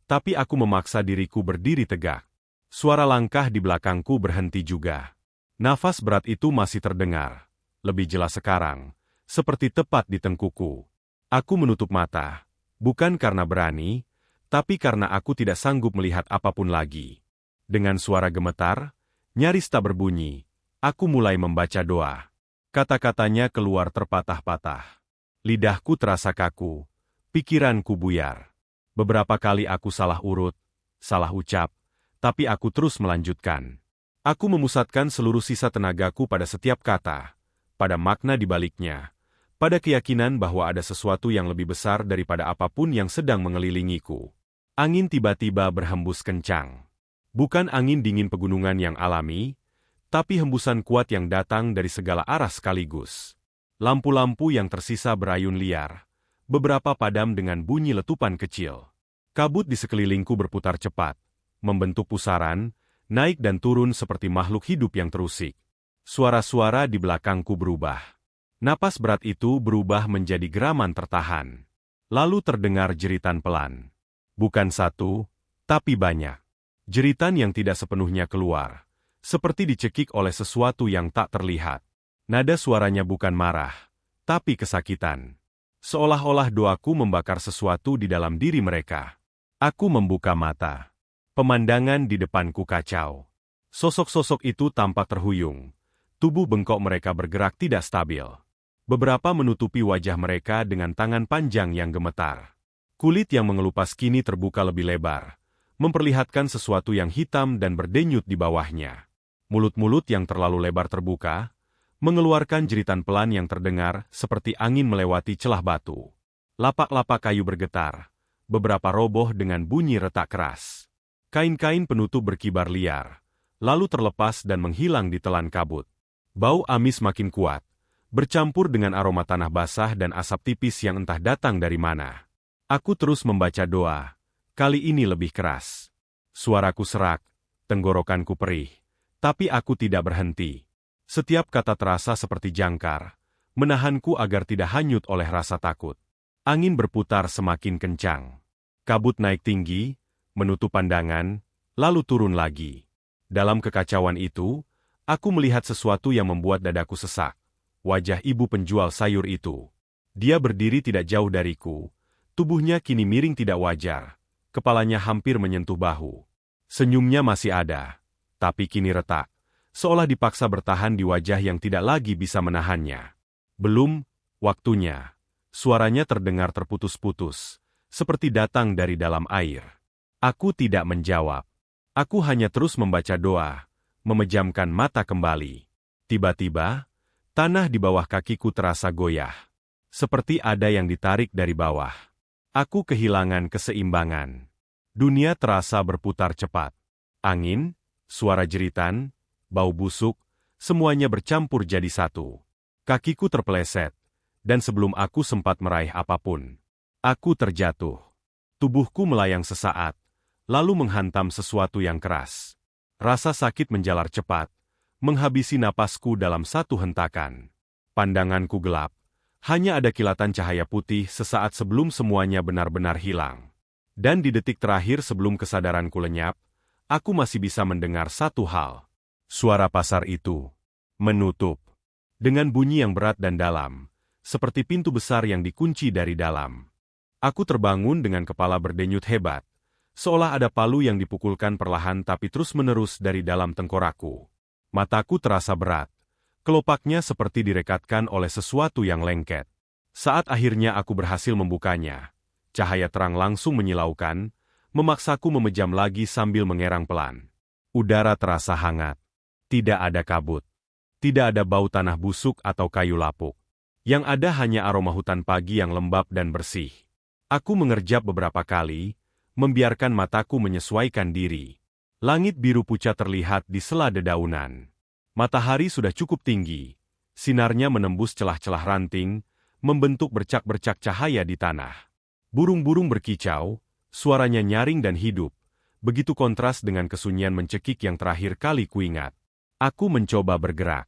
Speaker 1: Tapi aku memaksa diriku berdiri tegak. Suara langkah di belakangku berhenti juga. Nafas berat itu masih terdengar. Lebih jelas sekarang, seperti tepat di tengkuku. Aku menutup mata, bukan karena berani, tapi karena aku tidak sanggup melihat apapun lagi. Dengan suara gemetar, nyaris tak berbunyi, aku mulai membaca doa. Kata-katanya keluar terpatah-patah. Lidahku terasa kaku, pikiranku buyar. Beberapa kali aku salah urut, salah ucap, tapi aku terus melanjutkan. Aku memusatkan seluruh sisa tenagaku pada setiap kata, pada makna di baliknya, pada keyakinan bahwa ada sesuatu yang lebih besar daripada apapun yang sedang mengelilingiku. Angin tiba-tiba berhembus kencang. Bukan angin dingin pegunungan yang alami, tapi hembusan kuat yang datang dari segala arah sekaligus. Lampu-lampu yang tersisa berayun liar, beberapa padam dengan bunyi letupan kecil. Kabut di sekelilingku berputar cepat, membentuk pusaran, naik dan turun seperti makhluk hidup yang terusik. Suara-suara di belakangku berubah. Napas berat itu berubah menjadi geraman tertahan. Lalu terdengar jeritan pelan. Bukan satu, tapi banyak. Jeritan yang tidak sepenuhnya keluar, seperti dicekik oleh sesuatu yang tak terlihat. Nada suaranya bukan marah, tapi kesakitan. Seolah-olah doaku membakar sesuatu di dalam diri mereka. Aku membuka mata. Pemandangan di depanku kacau. Sosok-sosok itu tampak terhuyung. Tubuh bengkok mereka bergerak tidak stabil. Beberapa menutupi wajah mereka dengan tangan panjang yang gemetar. Kulit yang mengelupas kini terbuka lebih lebar, memperlihatkan sesuatu yang hitam dan berdenyut di bawahnya. Mulut-mulut yang terlalu lebar terbuka, mengeluarkan jeritan pelan yang terdengar seperti angin melewati celah batu. Lapak-lapak kayu bergetar, beberapa roboh dengan bunyi retak keras. Kain-kain penutup berkibar liar, lalu terlepas dan menghilang di telan kabut. Bau amis makin kuat, bercampur dengan aroma tanah basah dan asap tipis yang entah datang dari mana. Aku terus membaca doa, kali ini lebih keras. Suaraku serak, tenggorokanku perih, tapi aku tidak berhenti. Setiap kata terasa seperti jangkar, menahanku agar tidak hanyut oleh rasa takut. Angin berputar semakin kencang. Kabut naik tinggi, menutup pandangan, lalu turun lagi. Dalam kekacauan itu, aku melihat sesuatu yang membuat dadaku sesak. Wajah ibu penjual sayur itu. Dia berdiri tidak jauh dariku. Tubuhnya kini miring tidak wajar. Kepalanya hampir menyentuh bahu. Senyumnya masih ada, tapi kini retak. Seolah dipaksa bertahan di wajah yang tidak lagi bisa menahannya. Belum, waktunya. Suaranya terdengar terputus-putus, seperti datang dari dalam air. Aku tidak menjawab. Aku hanya terus membaca doa, memejamkan mata kembali. Tiba-tiba, tanah di bawah kakiku terasa goyah. Seperti ada yang ditarik dari bawah. Aku kehilangan keseimbangan. Dunia terasa berputar cepat. Angin, suara jeritan, bau busuk, semuanya bercampur jadi satu. Kakiku terpeleset, dan sebelum aku sempat meraih apapun, aku terjatuh. Tubuhku melayang sesaat, lalu menghantam sesuatu yang keras. Rasa sakit menjalar cepat, menghabisi napasku dalam satu hentakan. Pandanganku gelap, hanya ada kilatan cahaya putih sesaat sebelum semuanya benar-benar hilang. Dan di detik terakhir sebelum kesadaranku lenyap, aku masih bisa mendengar satu hal. Suara pasar itu menutup. Dengan bunyi yang berat dan dalam, seperti pintu besar yang dikunci dari dalam. Aku terbangun dengan kepala berdenyut hebat, seolah ada palu yang dipukulkan perlahan tapi terus-menerus dari dalam tengkorakku. Mataku terasa berat. Kelopaknya seperti direkatkan oleh sesuatu yang lengket. Saat akhirnya aku berhasil membukanya, cahaya terang langsung menyilaukan, memaksaku memejam lagi sambil mengerang pelan. Udara terasa hangat. Tidak ada kabut. Tidak ada bau tanah busuk atau kayu lapuk. Yang ada hanya aroma hutan pagi yang lembab dan bersih. Aku mengerjap beberapa kali, membiarkan mataku menyesuaikan diri. Langit biru pucat terlihat di sela dedaunan. Matahari sudah cukup tinggi. Sinarnya menembus celah-celah ranting, membentuk bercak-bercak cahaya di tanah. Burung-burung berkicau, suaranya nyaring dan hidup, begitu kontras dengan kesunyian mencekik yang terakhir kali kuingat. Aku mencoba bergerak.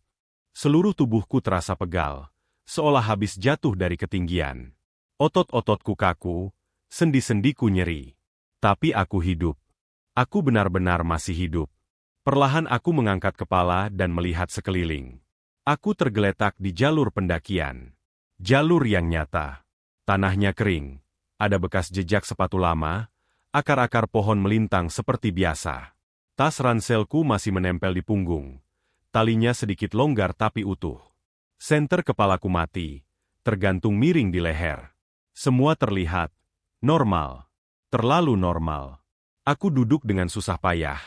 Speaker 1: Seluruh tubuhku terasa pegal, seolah habis jatuh dari ketinggian. Otot-ototku kaku, sendi-sendiku nyeri. Tapi aku hidup. Aku benar-benar masih hidup. Perlahan aku mengangkat kepala dan melihat sekeliling. Aku tergeletak di jalur pendakian. Jalur yang nyata. Tanahnya kering. Ada bekas jejak sepatu lama, akar-akar pohon melintang seperti biasa. Tas ranselku masih menempel di punggung. Talinya sedikit longgar tapi utuh. Senter kepalaku mati, tergantung miring di leher. Semua terlihat normal. Terlalu normal. Aku duduk dengan susah payah.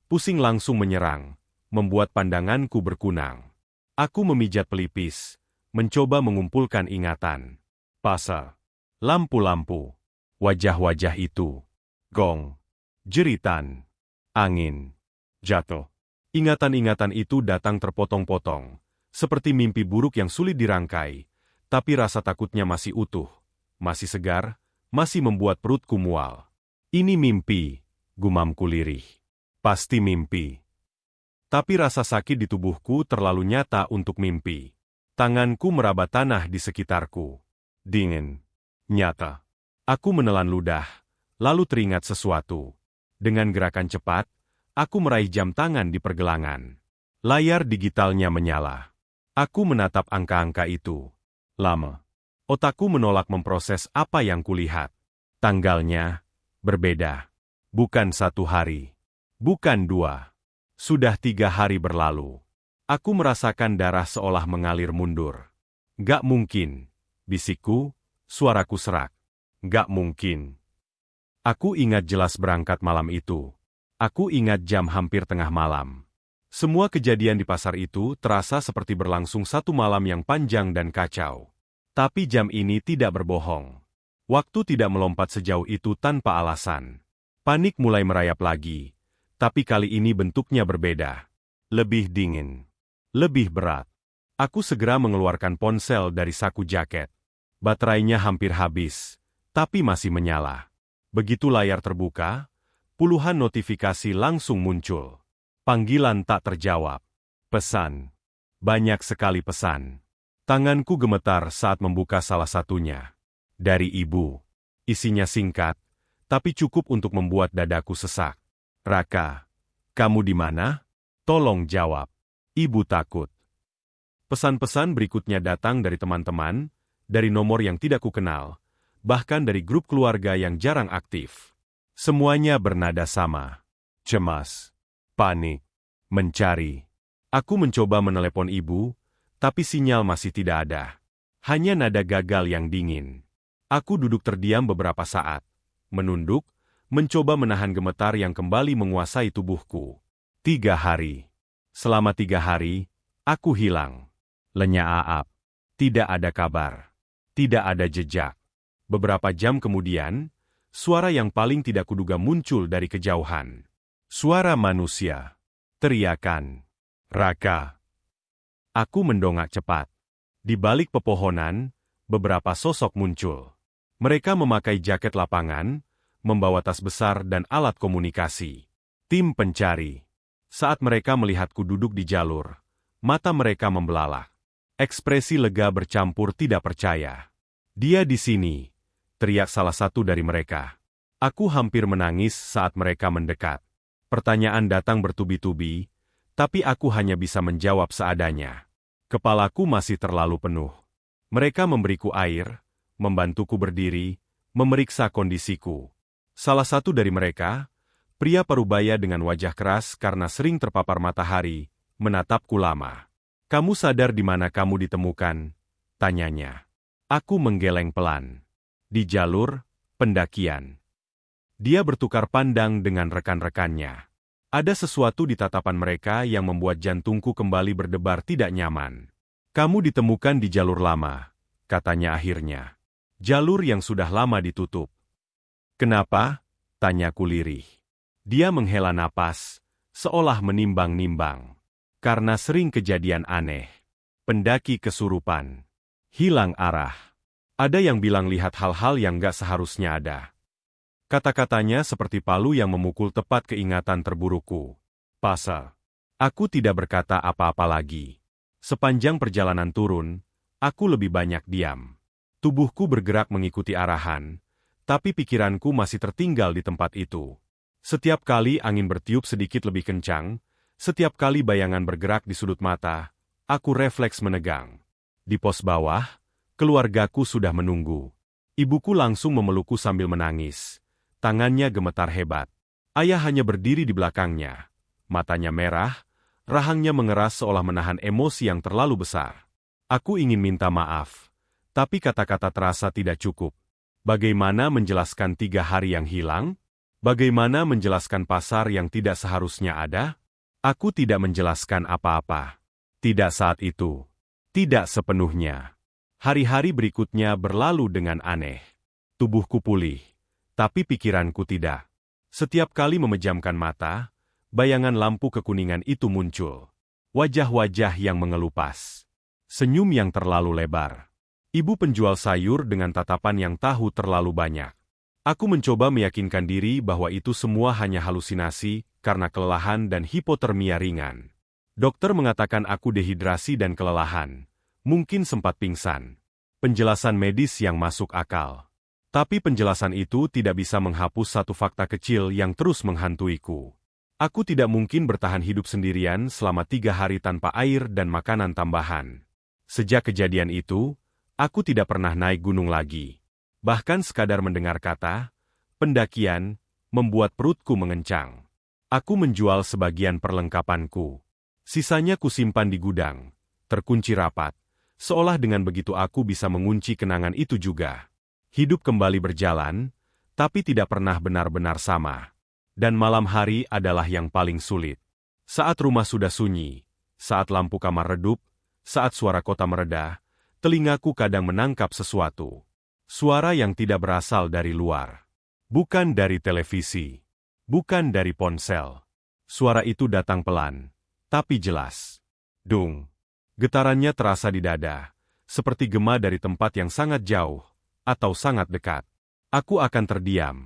Speaker 1: Pusing langsung menyerang, membuat pandanganku berkunang. Aku memijat pelipis, mencoba mengumpulkan ingatan. Pasa. Lampu-lampu, wajah-wajah itu, gong, jeritan, angin, jatuh. Ingatan-ingatan itu datang terpotong-potong, seperti mimpi buruk yang sulit dirangkai, tapi rasa takutnya masih utuh, masih segar, masih membuat perutku mual. Ini mimpi, gumamku lirih. Pasti mimpi. Tapi rasa sakit di tubuhku terlalu nyata untuk mimpi. Tanganku meraba tanah di sekitarku. Dingin. Nyata. Aku menelan ludah, lalu teringat sesuatu. Dengan gerakan cepat, aku meraih jam tangan di pergelangan. Layar digitalnya menyala. Aku menatap angka-angka itu. Lama. Otakku menolak memproses apa yang kulihat. Tanggalnya berbeda. Bukan 1 hari. Bukan 2. Sudah 3 hari berlalu. Aku merasakan darah seolah mengalir mundur. Gak mungkin, bisikku. Suaraku serak. Gak mungkin. Aku ingat jelas berangkat malam itu. Aku ingat jam hampir tengah malam. Semua kejadian di pasar itu terasa seperti berlangsung 1 malam yang panjang dan kacau. Tapi jam ini tidak berbohong. Waktu tidak melompat sejauh itu tanpa alasan. Panik mulai merayap lagi. Tapi kali ini bentuknya berbeda. Lebih dingin. Lebih berat. Aku segera mengeluarkan ponsel dari saku jaket. Baterainya hampir habis, tapi masih menyala. Begitu layar terbuka, puluhan notifikasi langsung muncul. Panggilan tak terjawab. Pesan. Banyak sekali pesan. Tanganku gemetar saat membuka salah satunya. Dari ibu. Isinya singkat, tapi cukup untuk membuat dadaku sesak. Raka, kamu di mana? Tolong jawab. Ibu takut. Pesan-pesan berikutnya datang dari teman-teman, dari nomor yang tidak kukenal, bahkan dari grup keluarga yang jarang aktif. Semuanya bernada sama. Cemas. Panik. Mencari. Aku mencoba menelepon ibu, tapi sinyal masih tidak ada. Hanya nada gagal yang dingin. Aku duduk terdiam beberapa saat. Menunduk, mencoba menahan gemetar yang kembali menguasai tubuhku. 3 hari. Selama 3 hari, aku hilang. Lenyap. Tidak ada kabar. Tidak ada jejak. Beberapa jam kemudian, suara yang paling tidak kuduga muncul dari kejauhan. Suara manusia. Teriakan. Raka. Aku mendongak cepat. Di balik pepohonan, beberapa sosok muncul. Mereka memakai jaket lapangan, membawa tas besar dan alat komunikasi. Tim pencari. Saat mereka melihatku duduk di jalur, mata mereka membelalak. Ekspresi lega bercampur tidak percaya. Dia di sini, teriak salah satu dari mereka. Aku hampir menangis saat mereka mendekat. Pertanyaan datang bertubi-tubi, tapi aku hanya bisa menjawab seadanya. Kepalaku masih terlalu penuh. Mereka memberiku air, membantuku berdiri, memeriksa kondisiku. Salah satu dari mereka, pria parubaya dengan wajah keras karena sering terpapar matahari, menatapku lama. Kamu sadar di mana kamu ditemukan? Tanyanya. Aku menggeleng pelan. Di jalur pendakian. Dia bertukar pandang dengan rekan-rekannya. Ada sesuatu di tatapan mereka yang membuat jantungku kembali berdebar tidak nyaman. Kamu ditemukan di jalur lama, katanya akhirnya. Jalur yang sudah lama ditutup. Kenapa? Tanyaku lirih. Dia menghela napas, seolah menimbang-nimbang. Karena sering kejadian aneh. Pendaki kesurupan. Hilang arah. Ada yang bilang lihat hal-hal yang gak seharusnya ada. Kata-katanya seperti palu yang memukul tepat ke ingatan terburukku. Pasa. Aku tidak berkata apa-apa lagi. Sepanjang perjalanan turun, aku lebih banyak diam. Tubuhku bergerak mengikuti arahan, tapi pikiranku masih tertinggal di tempat itu. Setiap kali angin bertiup sedikit lebih kencang, setiap kali bayangan bergerak di sudut mata, aku refleks menegang. Di pos bawah, keluargaku sudah menunggu. Ibuku langsung memelukku sambil menangis. Tangannya gemetar hebat. Ayah hanya berdiri di belakangnya. Matanya merah, rahangnya mengeras seolah menahan emosi yang terlalu besar. Aku ingin minta maaf, tapi kata-kata terasa tidak cukup. Bagaimana menjelaskan 3 hari yang hilang? Bagaimana menjelaskan pasar yang tidak seharusnya ada? Aku tidak menjelaskan apa-apa. Tidak saat itu. Tidak sepenuhnya. Hari-hari berikutnya berlalu dengan aneh. Tubuhku pulih, tapi pikiranku tidak. Setiap kali memejamkan mata, bayangan lampu kekuningan itu muncul. Wajah-wajah yang mengelupas. Senyum yang terlalu lebar. Ibu penjual sayur dengan tatapan yang tahu terlalu banyak. Aku mencoba meyakinkan diri bahwa itu semua hanya halusinasi karena kelelahan dan hipotermia ringan. Dokter mengatakan aku dehidrasi dan kelelahan. Mungkin sempat pingsan. Penjelasan medis yang masuk akal. Tapi penjelasan itu tidak bisa menghapus satu fakta kecil yang terus menghantuiku. Aku tidak mungkin bertahan hidup sendirian selama 3 hari tanpa air dan makanan tambahan. Sejak kejadian itu, aku tidak pernah naik gunung lagi. Bahkan sekadar mendengar kata pendakian membuat perutku mengencang. Aku menjual sebagian perlengkapanku. Sisanya kusimpan di gudang, terkunci rapat, seolah dengan begitu aku bisa mengunci kenangan itu juga. Hidup kembali berjalan, tapi tidak pernah benar-benar sama. Dan malam hari adalah yang paling sulit. Saat rumah sudah sunyi, saat lampu kamar redup, saat suara kota mereda, telingaku kadang menangkap sesuatu. Suara yang tidak berasal dari luar. Bukan dari televisi. Bukan dari ponsel. Suara itu datang pelan. Tapi jelas. Dung. Getarannya terasa di dada, seperti gema dari tempat yang sangat jauh, atau sangat dekat. Aku akan terdiam,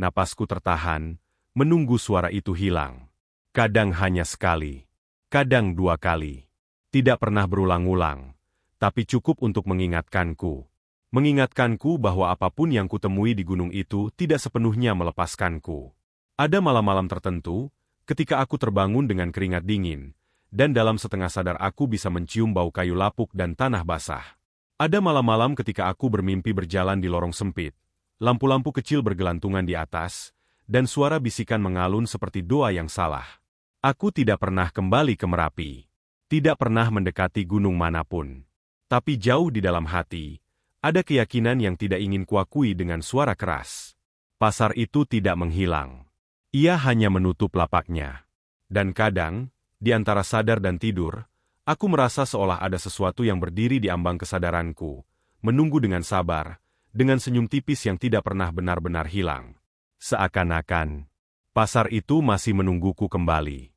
Speaker 1: napasku tertahan, menunggu suara itu hilang. Kadang hanya sekali, kadang 2 kali. Tidak pernah berulang-ulang, tapi cukup untuk mengingatkanku. Mengingatkanku bahwa apapun yang kutemui di gunung itu tidak sepenuhnya melepaskanku. Ada malam-malam tertentu, ketika aku terbangun dengan keringat dingin, dan dalam setengah sadar aku bisa mencium bau kayu lapuk dan tanah basah. Ada malam-malam ketika aku bermimpi berjalan di lorong sempit, lampu-lampu kecil bergelantungan di atas, dan suara bisikan mengalun seperti doa yang salah. Aku tidak pernah kembali ke Merapi. Tidak pernah mendekati gunung manapun. Tapi jauh di dalam hati, ada keyakinan yang tidak ingin kuakui dengan suara keras. Pasar itu tidak menghilang. Ia hanya menutup lapaknya. Dan kadang, di antara sadar dan tidur, aku merasa seolah ada sesuatu yang berdiri di ambang kesadaranku, menunggu dengan sabar, dengan senyum tipis yang tidak pernah benar-benar hilang. Seakan-akan, pasar itu masih menungguku kembali.